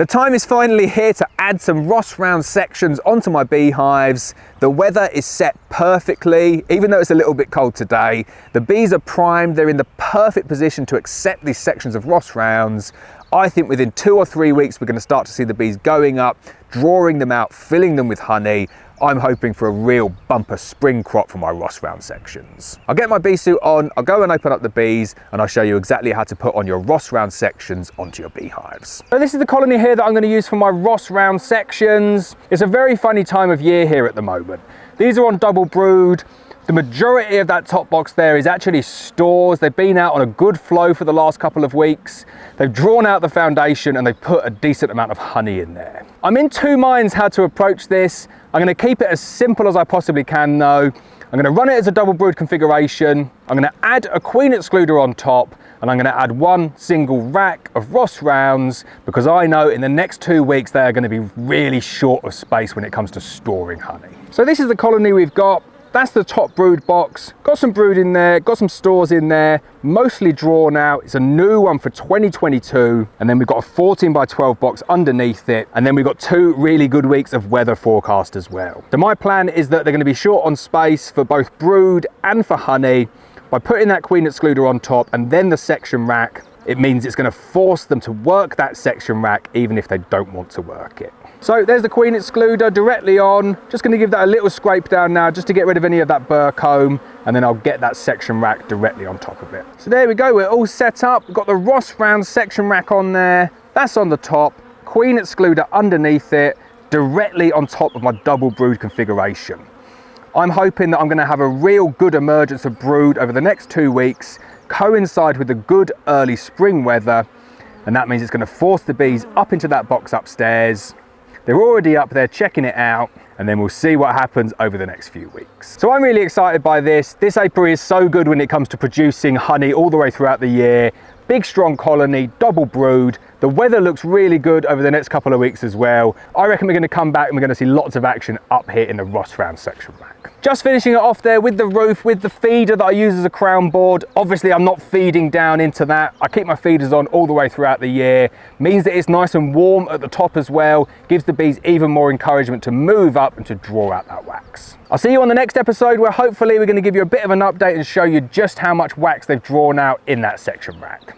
The time is finally here to add some Ross round sections onto my beehives. The weather is set perfectly, even though it's a little bit cold today. The bees are primed, they're in the perfect position to accept these sections of Ross rounds. I think within 2 or 3 weeks, we're going to start to see the bees going up, drawing them out, filling them with honey. I'm hoping for a real bumper spring crop for my Ross round sections. I'll get my bee suit on, I'll go and open up the bees, and I'll show you exactly how to put on your Ross round sections onto your beehives. So this is the colony here that I'm going to use for my Ross round sections. It's a very funny time of year here at the moment. These are on double brood. The majority of that top box there is actually stores. They've been out on a good flow for the last couple of weeks. They've drawn out the foundation and they've put a decent amount of honey in there. I'm in two minds how to approach this. I'm going to keep it as simple as I possibly can though. I'm going to run it as a double brood configuration. I'm going to add a queen excluder on top, and I'm going to add one single rack of Ross rounds because I know in the next 2 weeks they are going to be really short of space when it comes to storing honey. So this is the colony we've got. That's the top brood box. Got some brood in there, got some stores in there, mostly drawn out. It's a new one for 2022. And then we've got a 14 by 12 box underneath it. And then we've got 2 really good weeks of weather forecast as well. So my plan is that they're going to be short on space for both brood and for honey. By putting that queen excluder on top and then the section rack, it means it's going to force them to work that section rack even if they don't want to work it. So there's the queen excluder directly on. Just going to give that a little scrape down now just to get rid of any of that burr comb, and then I'll get that section rack directly on top of it. So there we go, we're all set up. We've got the Ross round section rack on there. That's on the top, queen excluder underneath it, directly on top of my double brood configuration. I'm hoping that I'm going to have a real good emergence of brood over the next 2 weeks, coincide with the good early spring weather, and that means it's going to force the bees up into that box upstairs. They're already up there checking it out, and then we'll see what happens over the next few weeks. So I'm really excited by this. This apiary is so good when it comes to producing honey all the way throughout the year. Big strong colony, double brood. The weather looks really good over the next couple of weeks as well. I reckon we're going to come back and we're going to see lots of action up here in the Ross round section rack. Just finishing it off there with the roof, with the feeder that I use as a crown board. Obviously I'm not feeding down into that. I keep my feeders on all the way throughout the year. Means that it's nice and warm at the top as well. Gives the bees even more encouragement to move up and to draw out that wax. I'll see you on the next episode where hopefully we're going to give you a bit of an update and show you just how much wax they've drawn out in that section rack.